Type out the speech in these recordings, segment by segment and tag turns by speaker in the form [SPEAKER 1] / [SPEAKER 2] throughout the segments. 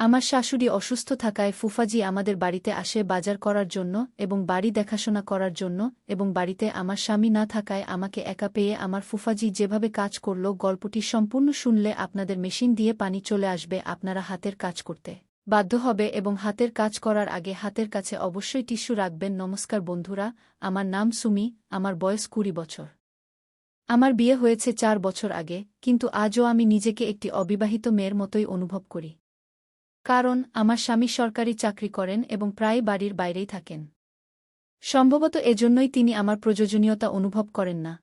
[SPEAKER 1] আমার শাশুড়ি অসুস্থ থাকায় ফুফাজি আমাদের বাড়িতে আসে বাজার করার জন্য এবং বাড়ি দেখাশোনা করার জন্য এবং বাড়িতে আমার স্বামী না থাকায় আমাকে একা পেয়ে আমার ফুফাজি যেভাবে কাজ করল গল্পটি সম্পূর্ণ শুনলে আপনাদের মেশিন দিয়ে পানি চলে আসবে, আপনারা হাতের কাজ করতে বাধ্য হবে এবং হাতের কাজ করার আগে হাতের কাছে অবশ্যই টিস্যু রাখবেন। নমস্কার বন্ধুরা, আমার নাম সুমি, আমার বয়স 20 বছর। আমার বিয়ে হয়েছে 4 বছর আগে, কিন্তু আজও আমি নিজেকে একটি অবিবাহিত মেয়ের মতোই অনুভব করি। কারণ আমার স্বামী সরকারি চাকরি করেন এবং প্রায় বাড়ির বাইরেই থাকেন। সম্ভবত এজন্যই তিনি আমার প্রয়োজনীয়তা অনুভব করেন না।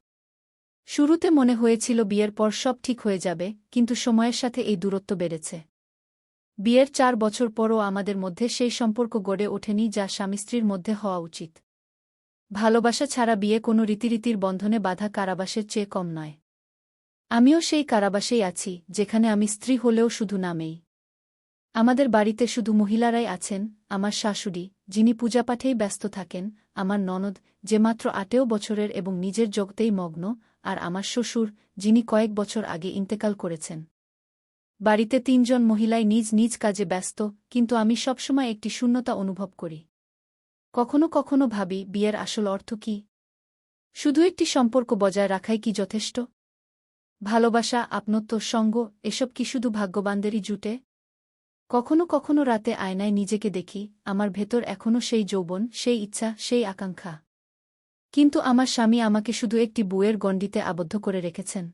[SPEAKER 1] শুরুতে মনে হয়েছিল বিয়ের পর সব ঠিক হয়ে যাবে, কিন্তু সময়ের সাথে এই দূরত্ব বেড়েছে। বিয়ের 4 বছর পরও আমাদের মধ্যে সেই সম্পর্ক গড়ে ওঠেনি যা স্বামী-স্ত্রীর মধ্যে হওয়া উচিত। ভালোবাসা ছাড়া বিয়ে কোনো রীতিরীতির বন্ধনে বাঁধা কারাবাসের চেয়ে কম নয়। আমিও সেই কারাবাসেই আছি, যেখানে আমি স্ত্রী হলেও শুধু নামেই। আমাদের বাড়িতে শুধু মহিলারাই আছেন, আমার শাশুড়ি, যিনি পূজাপাঠেই ব্যস্ত থাকেন, আমার ননদ, যে মাত্র 8 বছরের এবং নিজের জগতেই মগ্ন, আর আমার শ্বশুর, যিনি কয়েক বছর আগে ইন্তেকাল করেছেন। বাড়িতে 3 জন মহিলাই নিজ নিজ কাজে ব্যস্ত, কিন্তু আমি সবসময় একটি শূন্যতা অনুভব করি। কখনো কখনো ভাবি, বিয়ের আসল অর্থ কি? শুধু একটি সম্পর্ক বজায় রাখাই কি যথেষ্ট? ভালোবাসা, আপনত্ব, সঙ্গ, এসব কি শুধু ভাগ্যবানদেরই জুটে? কখনো কখনো রাতে আয়নায় নিজেকে দেখি, আমার ভেতর এখনও সেই যৌবন, সেই ইচ্ছা, সেই আকাঙ্ক্ষা। কিন্তু আমার স্বামী আমাকে শুধু একটি বউয়ের গণ্ডিতে আবদ্ধ করে রেখেছেন।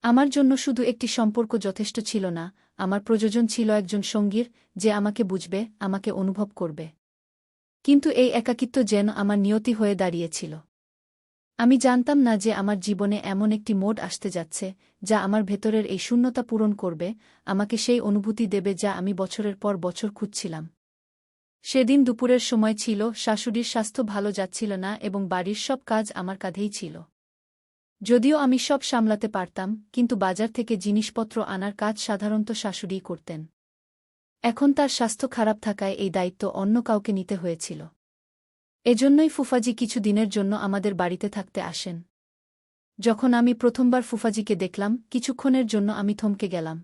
[SPEAKER 1] আমার জন্য শুধু একটি সম্পর্ক যথেষ্ট ছিল না, আমার প্রয়োজন ছিল একজন সঙ্গীর, যে আমাকে বুঝবে, আমাকে অনুভব করবে। কিন্তু এই একাকিত্ব যেন আমার নিয়তি হয়ে দাঁড়িয়েছিল। আমি জানতাম না যে আমার জীবনে এমন একটি মোড় আসতে যাচ্ছে, যা আমার ভেতরের এই শূন্যতা পূরণ করবে, আমাকে সেই অনুভূতি দেবে যা আমি বছরের পর বছর খুঁজছিলাম। সেদিন দুপুরের সময় ছিল, শাশুড়ির স্বাস্থ্য ভালো যাচ্ছিল না এবং বাড়ির সব কাজ আমার কাঁধেই ছিল। যদিও আমি সব সামলাতে পারতাম, কিন্তু বাজার থেকে জিনিসপত্র আনার কাজ সাধারণত শাশুড়িই করতেন। এখন তার স্বাস্থ্য খারাপ থাকায় এই দায়িত্ব অন্য কাউকে নিতে হয়েছিল। এজন্যই ফুফাজি কিছু দিনের জন্য আমাদের বাড়িতে থাকতে আসেন। যখন আমি প্রথমবার ফুফাজিকে দেখলাম, কিছুক্ষণের জন্য আমি থমকে গেলাম।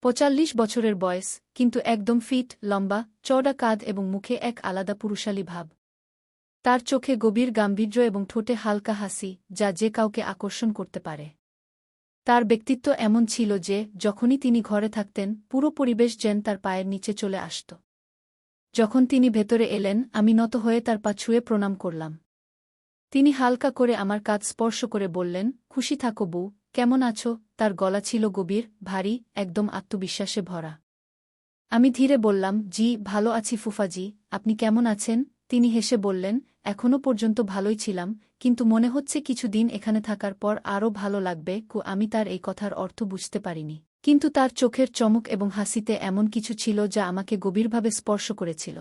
[SPEAKER 1] 45 বছরের বয়স, কিন্তু একদম ফিট, লম্বা, চওড়া কাঁধ এবং মুখে এক আলাদা পুরুষালী ভাব। তার চোখে গভীর গাম্ভীর্য এবং ঠোঁটে হালকা হাসি, যা যে কাউকে আকর্ষণ করতে পারে। তার ব্যক্তিত্ব এমন ছিল যে, যখনই তিনি ঘরে থাকতেন, পুরো পরিবেশ যেন তার পায়ের নিচে চলে আসত। যখন তিনি ভেতরে এলেন, আমি নত হয়ে তার পা ছুঁয়ে প্রণাম করলাম। তিনি হালকা করে আমার কাঁধ স্পর্শ করে বললেন, খুশি থাকো বউ, কেমন আছো? তার গলা ছিল গভীর, ভারী, একদম আত্মবিশ্বাসে ভরা। আমি ধীরে বললাম, জি, ভালো আছি ফুফাজি, আপনি কেমন আছেন? তিনি হেসে বললেন, এখনও পর্যন্ত ভালোই ছিলাম, কিন্তু মনে হচ্ছে কিছু দিন এখানে থাকার পর আরও ভালো লাগবে। আমি তার এই কথার অর্থ বুঝতে পারিনি, কিন্তু তার চোখের চমক এবং হাসিতে এমন কিছু ছিল যা আমাকে গভীরভাবে স্পর্শ করেছিল।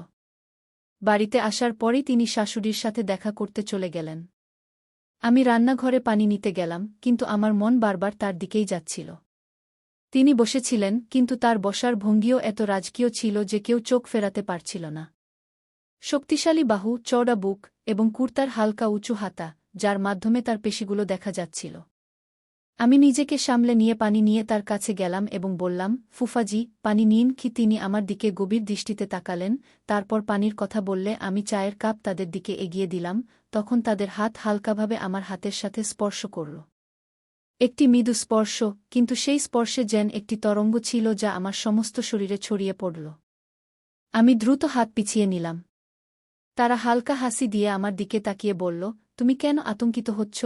[SPEAKER 1] বাড়িতে আসার পরই তিনি শাশুড়ির সাথে দেখা করতে চলে গেলেন। আমি রান্নাঘরে পানি নিতে গেলাম, কিন্তু আমার মন বারবার তার দিকেই যাচ্ছিল। তিনি বসেছিলেন, কিন্তু তার বসার ভঙ্গিও এত রাজকীয় ছিল যে কেউ চোখ ফেরাতে পারছিল না। শক্তিশালী বাহু, চওড়া বুক এবং কুর্তার হালকা উঁচু হাতা, যার মাধ্যমে তার পেশিগুলো দেখা যাচ্ছিল। আমি নিজেকে সামলে নিয়ে পানি নিয়ে তার কাছে গেলাম এবং বললাম, ফুফাজি, পানি নিন। তিনি আমার দিকে গভীর দৃষ্টিতে তাকালেন, তারপর পানির কথা বললে আমি চায়ের কাপ তাদের দিকে এগিয়ে দিলাম, তখন তাদের হাত হালকাভাবে আমার হাতের সাথে স্পর্শ করল। একটি মৃদু স্পর্শ, কিন্তু সেই স্পর্শে যেন একটি তরঙ্গ ছিল যা আমার সমস্ত শরীরে ছড়িয়ে পড়ল। আমি দ্রুত হাত পিছিয়ে নিলাম। তারা হালকা হাসি দিয়ে আমার দিকে তাকিয়ে বলল, তুমি কেন আতঙ্কিত হচ্ছ?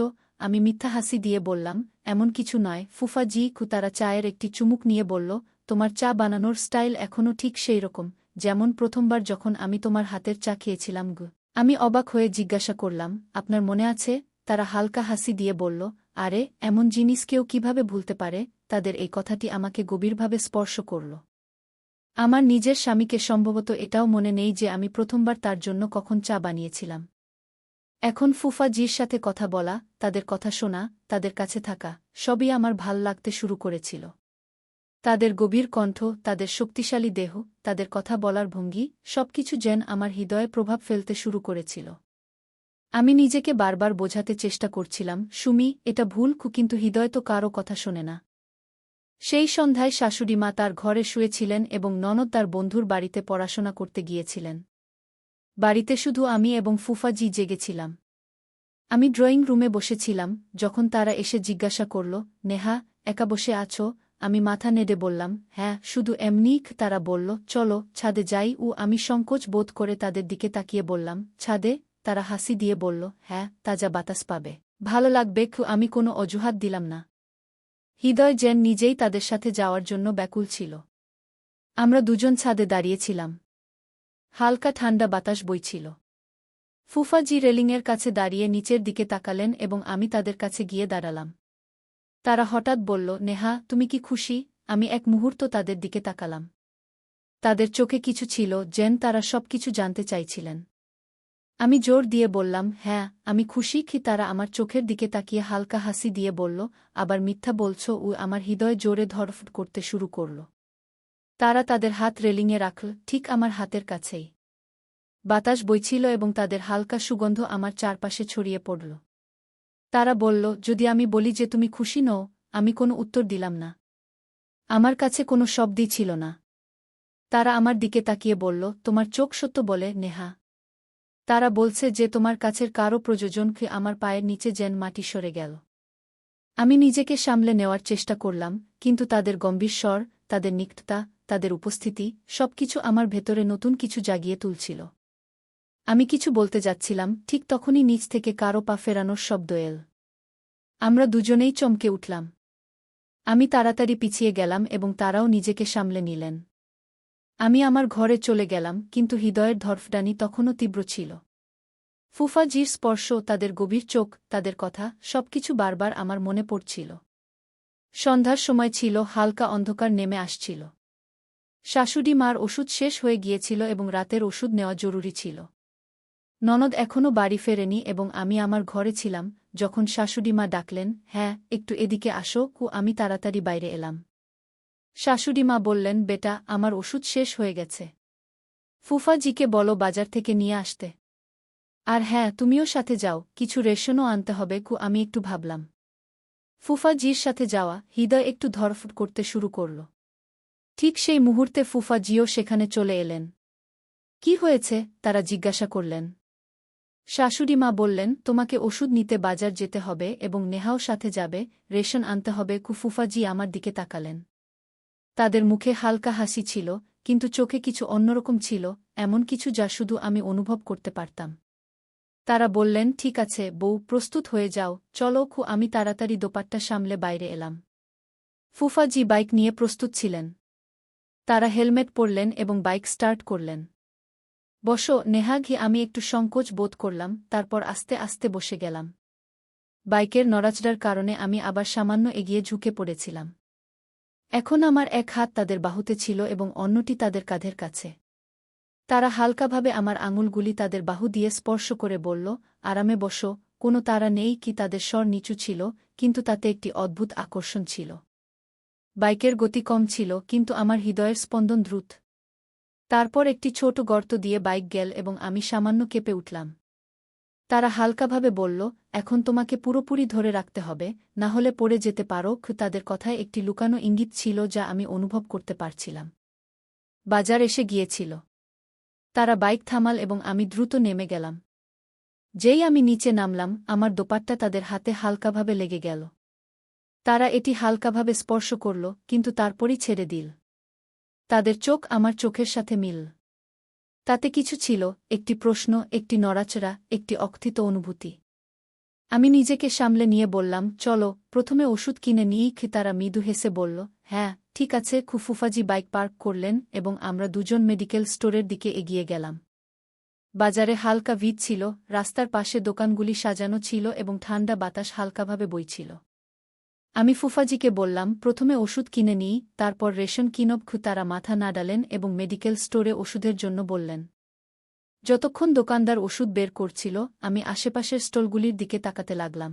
[SPEAKER 1] আমি মিথ্যা হাসি দিয়ে বললাম, এমন কিছু নয় ফুফাজি। তারা চায়ের একটি চুমুক নিয়ে বলল, তোমার চা বানানোর স্টাইল এখনও ঠিক সেই রকম, যেমন প্রথমবার যখন আমি তোমার হাতের চা খেয়েছিলাম। আমি অবাক হয়ে জিজ্ঞাসা করলাম, আপনার মনে আছে? তারা হালকা হাসি দিয়ে বলল, আরে, এমন জিনিস কেউ কিভাবে ভুলতে পারে? তাদের এই কথাটি আমাকে গভীরভাবে স্পর্শ করল। আমার নিজের স্বামীকে সম্ভবত এটাও মনে নেই যে আমি প্রথমবার তার জন্য কখন চা বানিয়েছিলাম। এখন ফুফাজির সাথে কথা বলা, তাদের কথা শোনা, তাদের কাছে থাকা, সবই আমার ভাল লাগতে শুরু করেছিল। তাদের গভীর কণ্ঠ, তাদের শক্তিশালী দেহ, তাদের কথা বলার ভঙ্গি, সবকিছু যেন আমার হৃদয়ে প্রভাব ফেলতে শুরু করেছিল। আমি নিজেকে বারবার বোঝাতে চেষ্টা করছিলাম, সুমি, এটা ভুল, কিন্তু হৃদয় তো কারও কথা শোনে না। সেই সন্ধ্যায় শাশুড়িমা তার ঘরে শুয়েছিলেন এবং ননদ তার বন্ধুর বাড়িতে পড়াশোনা করতে গিয়েছিলেন। বাড়িতে শুধু আমি এবং ফুফাজি জেগেছিলাম। আমি ড্রয়িং রুমে বসেছিলাম যখন তারা এসে জিজ্ঞাসা করল, নেহা, একা বসে আছো? আমি মাথা নেড়ে বললাম, হ্যাঁ, শুধু এমনিই। তারা বলল, চলো ছাদে যাই। আমি সংকোচ বোধ করে তাদের দিকে তাকিয়ে বললাম, ছাদে? তারা হাসি দিয়ে বলল, হ্যাঁ, তাজা বাতাস পাবে, ভালো লাগবে। আমি কোনো অজুহাত দিলাম না। হৃদয় যেন নিজেই তাদের সাথে যাওয়ার জন্য ব্যাকুল ছিল। আমরা দুজন ছাদে দাঁড়িয়েছিলাম। হালকা ঠান্ডা বাতাস বইছিল। ফুফাজি রেলিংয়ের কাছে দাঁড়িয়ে নিচের দিকে তাকালেন এবং আমি তাদের কাছে গিয়ে দাঁড়ালাম। তারা হঠাৎ বলল, নেহা, তুমি কি খুশি? আমি এক মুহূর্ত তাদের দিকে তাকালাম। তাদের চোখে কিছু ছিল, যেন তারা সবকিছু জানতে চাইছিলেন। আমি জোর দিয়ে বললাম, হ্যাঁ, আমি খুশি। তারা আমার চোখের দিকে তাকিয়ে হালকা হাসি দিয়ে বলল, আবার মিথ্যা বলছ? আমার হৃদয় জোরে ধড়ফড় করতে শুরু করল। তারা তাদের হাত রেলিংয়ে রাখল, ঠিক আমার হাতের কাছেই। বাতাস বইছিল এবং তাদের হালকা সুগন্ধ আমার চারপাশে ছড়িয়ে পড়ল। তারা বলল, যদি আমি বলি যে তুমি খুশি নও? আমি কোনো উত্তর দিলাম না। আমার কাছে কোনো শব্দই ছিল না। তারা আমার দিকে তাকিয়ে বলল, তোমার চোখ সত্য বলে, নেহা। তারা বলছে যে তোমার কাছের কারও প্রযোজনকে আমার পায়ের নিচে যেন মাটি সরে গেল। আমি নিজেকে সামলে নেওয়ার চেষ্টা করলাম, কিন্তু তাদের গম্ভীর স্বর, তাদের নিকটতা, তাদের উপস্থিতি, সবকিছু আমার ভেতরে নতুন কিছু জাগিয়ে তুলছিল। আমি কিছু বলতে যাচ্ছিলাম, ঠিক তখনই নিচ থেকে কারও পা ফেরানোর শব্দ এল। আমরা দুজনেই চমকে উঠলাম। আমি তাড়াতাড়ি পিছিয়ে গেলাম এবং তারাও নিজেকে সামলে নিলেন। আমি আমার ঘরে চলে গেলাম, কিন্তু হৃদয়ের ধড়ফড়ানি তখনও তীব্র ছিল। ফুফাজির স্পর্শ, তাদের গভীর চোখ, তাদের কথা, সবকিছু বারবার আমার মনে পড়ছিল। সন্ধ্যার সময় ছিল, হালকা অন্ধকার নেমে আসছিল। শাশুড়ি মার ওষুধ শেষ হয়ে গিয়েছিল এবং রাতের ওষুধ নেওয়া জরুরি ছিল। ননদ এখনও বাড়ি ফেরেনি এবং আমি আমার ঘরে ছিলাম যখন শাশুড়িমা ডাকলেন, হ্যাঁ, একটু এদিকে আসো। আমি তাড়াতাড়ি বাইরে এলাম। শাশুড়িমা বললেন, বেটা, আমার ওষুধ শেষ হয়ে গেছে। ফুফাজিকে বলো বাজার থেকে নিয়ে আসতে। আর হ্যাঁ, তুমিও সাথে যাও, কিছু রেশনও আনতে হবে। আমি একটু ভাবলাম। ফুফাজির সাথে যাওয়া, হৃদয় একটু ধড়ফড় করতে শুরু করল। ঠিক সেই মুহূর্তে ফুফাজিও সেখানে চলে এলেন। কি হয়েছে? তারা জিজ্ঞাসা করলেন। শাশুড়িমা বললেন, তোমাকে ওষুধ নিতে বাজার যেতে হবে এবং নেহাও সাথে যাবে, রেশন আনতে হবে। ফুফাজি আমার দিকে তাকালেন। তাদের মুখে হালকা হাসি ছিল, কিন্তু চোখে কিছু অন্যরকম ছিল, এমন কিছু যা শুধু আমি অনুভব করতে পারতাম। তারা বললেন, ঠিক আছে বউ, প্রস্তুত হয়ে যাও, চলো। আমি তাড়াতাড়ি দোপাট্টা সামলে বাইরে এলাম। ফুফাজি বাইক নিয়ে প্রস্তুত ছিলেন। তারা হেলমেট পরলেন এবং বাইক স্টার্ট করলেন। বসো, নেহা। আমি একটু সংকোচ বোধ করলাম, তারপর আস্তে আস্তে বসে গেলাম। বাইকের নড়াচড়ার কারণে আমি আবার সামান্য এগিয়ে ঝুঁকে পড়েছিলাম। এখন আমার এক হাত তাদের বাহুতে ছিল এবং অন্যটি তাদের কাঁধের কাছে। তারা হালকাভাবে আমার আঙুলগুলি তাদের বাহু দিয়ে স্পর্শ করে বলল, আরামে বসো। কোনো তাড়া নেই। তাদের স্বর নিচু ছিল, কিন্তু তাতে একটি অদ্ভুত আকর্ষণ ছিল। বাইকের গতি কম ছিল, কিন্তু আমার হৃদয়ের স্পন্দন দ্রুত। তারপর একটি ছোট গর্ত দিয়ে বাইক গেল এবং আমি সামান্য কেঁপে উঠলাম। তারা হালকাভাবে বলল, এখন তোমাকে পুরোপুরি ধরে রাখতে হবে, না হলে পড়ে যেতে পারো। তাদের কথায় একটি লুকানো ইঙ্গিত ছিল যা আমি অনুভব করতে পারছিলাম। বাজার এসে গিয়েছিল। তারা বাইক থামাল এবং আমি দ্রুত নেমে গেলাম। যেই আমি নিচে নামলাম, আমার দোপাট্টা তাদের হাতে হালকাভাবে লেগে গেল। তারা এটি হালকাভাবে স্পর্শ করল, কিন্তু তারপরই ছেড়ে দিল। তাদের চোখ আমার চোখের সাথে মিল। তাতে কিছু ছিল, একটি প্রশ্ন, একটি নড়াচড়া, একটি অকথিত অনুভূতি। আমি নিজেকে সামলে নিয়ে বললাম, চলো, প্রথমে ওষুধ কিনে নিই। তারা মৃদু হেসে বলল, হ্যাঁ, ঠিক আছে। ফুফাজি বাইক পার্ক করলেন এবং আমরা দুজন মেডিকেল স্টোরের দিকে এগিয়ে গেলাম। বাজারে হালকা ভিড় ছিল, রাস্তার পাশে দোকানগুলি সাজানো ছিল এবং ঠান্ডা বাতাস হালকাভাবে বইছিল। আমি ফুফাজিকে বললাম, প্রথমে ওষুধ কিনে নিই, তারপর রেশন কিনব। তারা মাথা নাড়ালেন এবং মেডিকেল স্টোরে ওষুধের জন্য বললেন। যতক্ষণ দোকানদার ওষুধ বের করছিল, আমি আশেপাশের স্টলগুলির দিকে তাকাতে লাগলাম।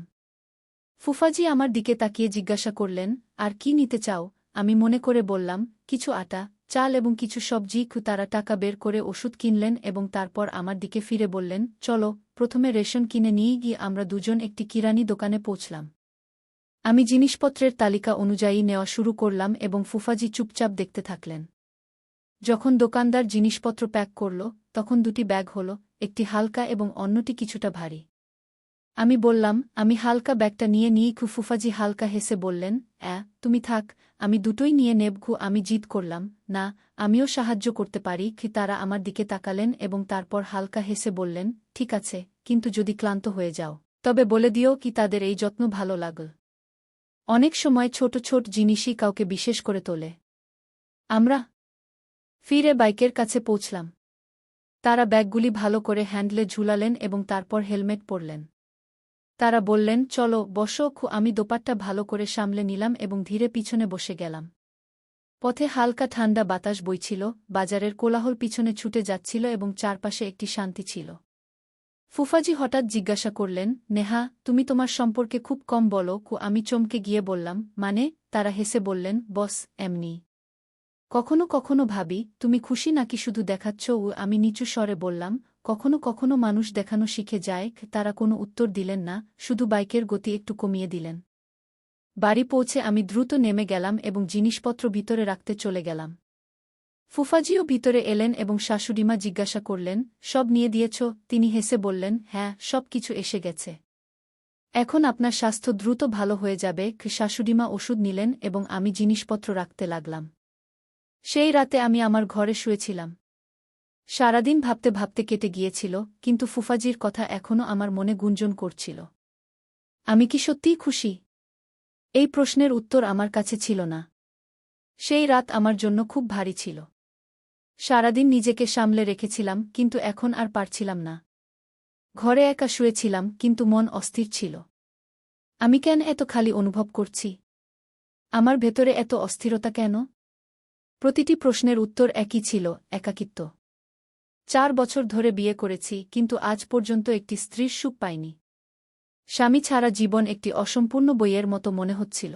[SPEAKER 1] ফুফাজি আমার দিকে তাকিয়ে জিজ্ঞাসা করলেন, আর কি নিতে চাও? আমি মনে করে বললাম, কিছু আটা, চাল এবং কিছু সবজি। তারা টাকা বের করে ওষুধ কিনলেন এবং তারপর আমার দিকে ফিরে বললেন, চলো, প্রথমে রেশন কিনে নিয়ে গিয়ে আমরা দুজন একটি কিরানি দোকানে পৌঁছলাম। আমি জিনিসপত্রের তালিকা অনুযায়ী নেওয়া শুরু করলাম এবং ফুফাজি চুপচাপ দেখতে থাকলেন। যখন দোকানদার জিনিসপত্র প্যাক করল, তখন দুটি ব্যাগ হল, একটি হালকা এবং অন্যটি কিছুটা ভারী। আমি বললাম, আমি হালকা ব্যাগটা নিয়ে নিই। ফুফাজি হালকা হেসে বললেন, তুমি থাক, আমি দুটোই নিয়ে নেব। আমি জিদ করলাম, না, আমিও সাহায্য করতে পারি। তারা আমার দিকে তাকালেন এবং তারপর হালকা হেসে বললেন, ঠিক আছে, কিন্তু যদি ক্লান্ত হয়ে যাও, তবে বলে দিও তাদের এই যত্ন ভালো লাগল। অনেক সময় ছোট ছোট জিনিসই কাউকে বিশেষ করে তোলে। আমরা ফিরে বাইকের কাছে পৌঁছলাম। তারা ব্যাগগুলি ভালো করে হ্যান্ডলে ঝুলালেন এবং তারপর হেলমেট পরলেন। তারা বললেন, চলো বসো। আমি দোপাট্টা ভালো করে সামলে নিলাম এবং ধীরে পিছনে বসে গেলাম। পথে হালকা ঠান্ডা বাতাস বইছিল, বাজারের কোলাহল পিছনে ছুটে যাচ্ছিল এবং চারপাশে একটি শান্তি ছিল। ফুফাজি হঠাৎ জিজ্ঞাসা করলেন, নেহা, তুমি তোমার সম্পর্কে খুব কম বলো। আমি চমকে গিয়ে বললাম, মানে? তারা হেসে বললেন, বস, এমনি। কখনো কখনো ভাবি, তুমি খুশি নাকি শুধু দেখাচ্ছ। আমি নিচু স্বরে বললাম, কখনো কখনো মানুষ দেখানো শিখে যায়। তারা কোনো উত্তর দিলেন না, শুধু বাইকের গতি একটু কমিয়ে দিলেন। বাড়ি পৌঁছে আমি দ্রুত নেমে গেলাম এবং জিনিসপত্র ভিতরে রাখতে চলে গেলাম। ফুফাজিও ভিতরে এলেন এবং শাশুড়িমা জিজ্ঞাসা করলেন, সব নিয়ে দিয়েছ? তিনি হেসে বললেন, হ্যাঁ, সব কিছু এসে গেছে। এখন আপনার স্বাস্থ্য দ্রুত ভালো হয়ে যাবে। শাশুড়িমা ওষুধ নিলেন এবং আমি জিনিসপত্র রাখতে লাগলাম। সেই রাতে আমি আমার ঘরে শুয়েছিলাম। সারাদিন ভাবতে ভাবতে কেটে গিয়েছিল, কিন্তু ফুফাজির কথা এখনও আমার মনে গুঞ্জন করছিল। আমি কি সত্যিই খুশি? এই প্রশ্নের উত্তর আমার কাছে ছিল না। সেই রাত আমার জন্য খুব ভারী ছিল। সারাদিন নিজেকে সামলে রেখেছিলাম, কিন্তু এখন আর পারছিলাম না। ঘরে একা শুয়েছিলাম, কিন্তু মন অস্থির ছিল। আমি কেন এত খালি অনুভব করছি? আমার ভেতরে এত অস্থিরতা কেন? প্রতিটি প্রশ্নের উত্তর একই ছিল, একাকিত্ব। 4 বছর ধরে বিয়ে করেছি, কিন্তু আজ পর্যন্ত একটি স্ত্রীর সুখ পাইনি। স্বামী ছাড়া জীবন একটি অসম্পূর্ণ বইয়ের মতো মনে হচ্ছিল।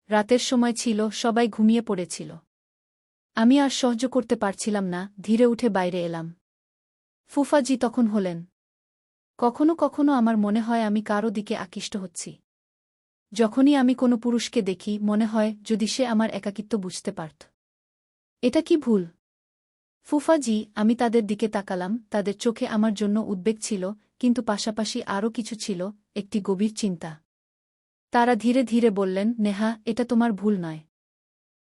[SPEAKER 1] রাতের সময় ছিল, সবাই ঘুমিয়ে পড়েছিল। আমি আর সহ্য করতে পারছিলাম না, ধীরে উঠে বাইরে এলাম। ফুফাজি তখন হলেন। কখনো কখনো আমার মনে হয় আমি কারো দিকে আকৃষ্ট হচ্ছি। যখনই আমি কোনো পুরুষকে দেখি, মনে হয় যদি সে আমার একাকিত্ব বুঝতে পারত। এটা কি ভুল? ফুফাজি, আমি তাদের দিকে তাকালাম। তাদের চোখে আমার জন্য উদ্বেগ ছিল, কিন্তু পাশাপাশি আরও কিছু ছিল, একটি গভীর চিন্তা। তারা ধীরে ধীরে বললেন, নেহা, এটা তোমার ভুল নয়।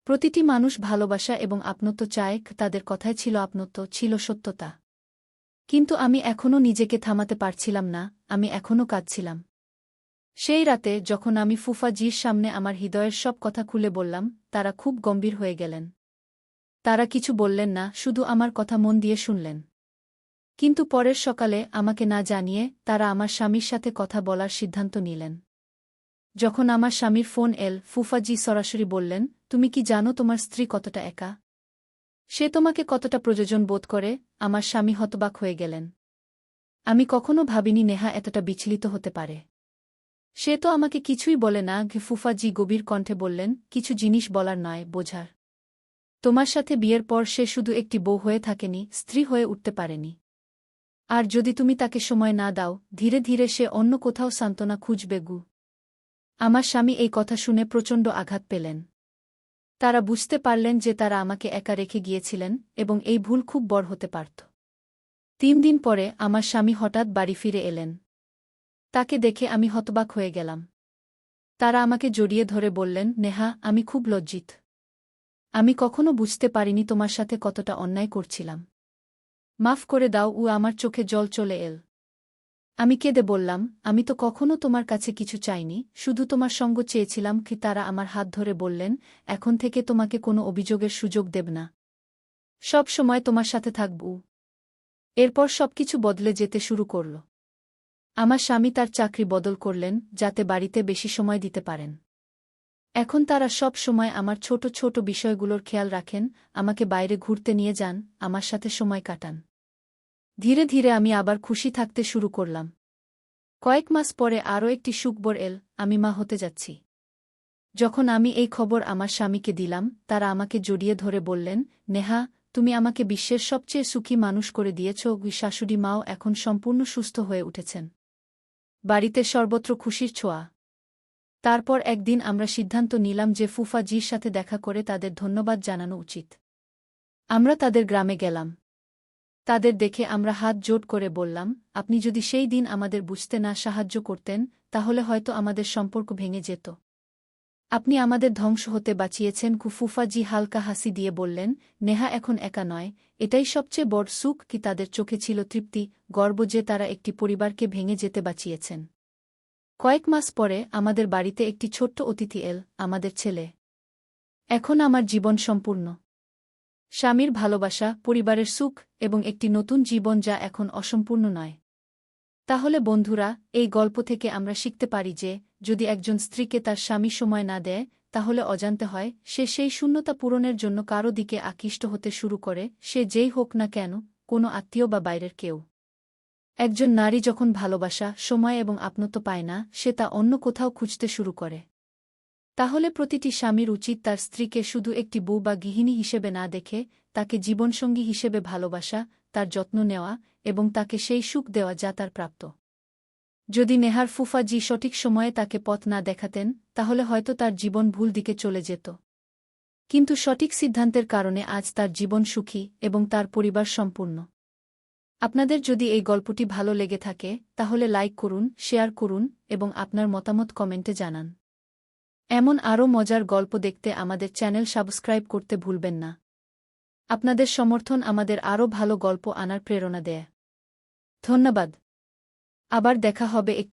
[SPEAKER 1] প্রতিটি মানুষ ভালোবাসা এবং আপনত্ব চায়। তাদের কথায় ছিল আপনত্ব, ছিল সত্যতা। কিন্তু আমি এখনও নিজেকে থামাতে পারছিলাম না, আমি এখনও কাঁদছিলাম। সেই রাতে যখন আমি ফুফাজির সামনে আমার হৃদয়ের সব কথা খুলে বললাম, তারা খুব গম্ভীর হয়ে গেলেন। তারা কিছু বললেন না, শুধু আমার কথা মন দিয়ে শুনলেন। কিন্তু পরের সকালে আমাকে না জানিয়ে তারা আমার স্বামীর সাথে কথা বলার সিদ্ধান্ত নিলেন। যখন আমার স্বামীর ফোন এল, ফুফাজি সরাসরি বললেন, তুমি কি জানো তোমার স্ত্রী কতটা একা? সে তোমাকে কতটা প্রয়োজন বোধ করে? আমার স্বামী হতবাক হয়ে গেলেন। আমি কখনো ভাবিনি নেহা এতটা বিচলিত হতে পারে। সে তো আমাকে কিছুই বলে না। ফুফাজি গভীর কণ্ঠে বললেন, কিছু জিনিস বলার নয়, বোঝার। তোমার সাথে বিয়ের পর সে শুধু একটি বউ হয়ে থাকেনি, স্ত্রী হয়ে উঠতে পারেনি। আর যদি তুমি তাকে সময় না দাও, ধীরে ধীরে সে অন্য কোথাও সান্ত্বনা খুঁজবে। আমার স্বামী এই কথা শুনে প্রচণ্ড আঘাত পেলেন। তারা বুঝতে পারলেন যে তারা আমাকে একা রেখে গিয়েছিলেন এবং এই ভুল খুব বড় হতে পারত। 3 দিন পরে আমার স্বামী হঠাৎ বাড়ি ফিরে এলেন। তাকে দেখে আমি হতবাক হয়ে গেলাম। তারা আমাকে জড়িয়ে ধরে বললেন, নেহা, আমি খুব লজ্জিত। আমি কখনো বুঝতে পারিনি তোমার সাথে কতটা অন্যায় করছিলাম। মাফ করে দাও। আমার চোখে জল চলে এল। আমি কেঁদে বললাম, আমি তো কখনো তোমার কাছে কিছু চাইনি, শুধু তোমার সঙ্গ চেয়েছিলাম। তারা আমার হাত ধরে বললেন, এখন থেকে তোমাকে কোনো অভিযোগের সুযোগ দেব না। সব সময় তোমার সাথে থাকব। এরপর সবকিছু বদলে যেতে শুরু করল। আমার স্বামী তার চাকরি বদল করলেন, যাতে বাড়িতে বেশি সময় দিতে পারেন। এখন তারা সব সময় আমার ছোট ছোট বিষয়গুলোর খেয়াল রাখেন, আমাকে বাইরে ঘুরতে নিয়ে যান, আমার সাথে সময় কাটান। ধীরে ধীরে আমি আবার খুশি থাকতে শুরু করলাম। কয়েক মাস পরে আরও একটি সুখবর এল, আমি মা হতে যাচ্ছি। যখন আমি এই খবর আমার স্বামীকে দিলাম, তারা আমাকে জড়িয়ে ধরে বললেন, নেহা, তুমি আমাকে বিশ্বের সবচেয়ে সুখী মানুষ করে দিয়েছ। শাশুড়ি মাও এখন সম্পূর্ণ সুস্থ হয়ে উঠেছেন। বাড়িতে সর্বত্র খুশির ছোঁয়া। তারপর একদিন আমরা সিদ্ধান্ত নিলাম যে ফুফাজির সাথে দেখা করে তাদের ধন্যবাদ জানানো উচিত। আমরা তাদের গ্রামে গেলাম। তাদের দেখে আমরা হাত জোড় করে বললাম, আপনি যদি সেই দিন আমাদের বুঝতে না সাহায্য করতেন, তাহলে হয়তো আমাদের সম্পর্ক ভেঙে যেত। আপনি আমাদের ধ্বংস হতে বাঁচিয়েছেন। ফুফাজি হালকা হাসি দিয়ে বললেন, নেহা এখন একা নয়, এটাই সবচেয়ে বড় সুখ। কি তাদের চোখে ছিল তৃপ্তি, গর্ব যে তারা একটি পরিবারকে ভেঙে যেতে বাঁচিয়েছেন। কয়েক মাস পরে আমাদের বাড়িতে একটি ছোট্ট অতিথি এল, আমাদের ছেলে। এখন আমার জীবন সম্পূর্ণ। স্বামীর ভালোবাসা, পরিবারের সুখ এবং একটি নতুন জীবন যা এখন অসম্পূর্ণ নয়। তাহলে বন্ধুরা, এই গল্প থেকে আমরা শিখতে পারি যে, যদি একজন স্ত্রীকে তার স্বামী সময় না দেয়, তাহলে অজান্তে হয় সে সেই শূন্যতা পূরণের জন্য কারো দিকে আকৃষ্ট হতে শুরু করে, সে যেই হোক না কেন, কোনো আত্মীয় বা বাইরের কেউ। একজন নারী যখন ভালোবাসা, সময় এবং আপনত্ব পায় না, সে তা অন্য কোথাও খুঁজতে শুরু করে। তাহলে প্রতিটি স্বামীর উচিত তার স্ত্রীকে শুধু একটি বউ বা গৃহিণী হিসেবে না দেখে, তাকে জীবনসঙ্গী হিসেবে ভালোবাসা, তার যত্ন নেওয়া এবং তাকে সেই সুখ দেওয়া যা তার প্রাপ্ত। যদি নেহার ফুফাজি সঠিক সময়ে তাকে পথ না দেখাতেন, তাহলে হয়তো তার জীবন ভুল দিকে চলে যেত। কিন্তু সঠিক সিদ্ধান্তের কারণে আজ তার জীবন সুখী এবং তার পরিবার সম্পূর্ণ। আপনাদের যদি এই গল্পটি ভালো লেগে থাকে, তাহলে লাইক করুন, শেয়ার করুন এবং আপনার মতামত কমেন্টে জানান। এমন আরও মজার গল্প দেখতে আমাদের চ্যানেল সাবস্ক্রাইব করতে ভুলবেন না। আপনাদের সমর্থন আমাদের আরও ভালো গল্প আনার প্রেরণা দেয়। ধন্যবাদ। আবার দেখা হবে।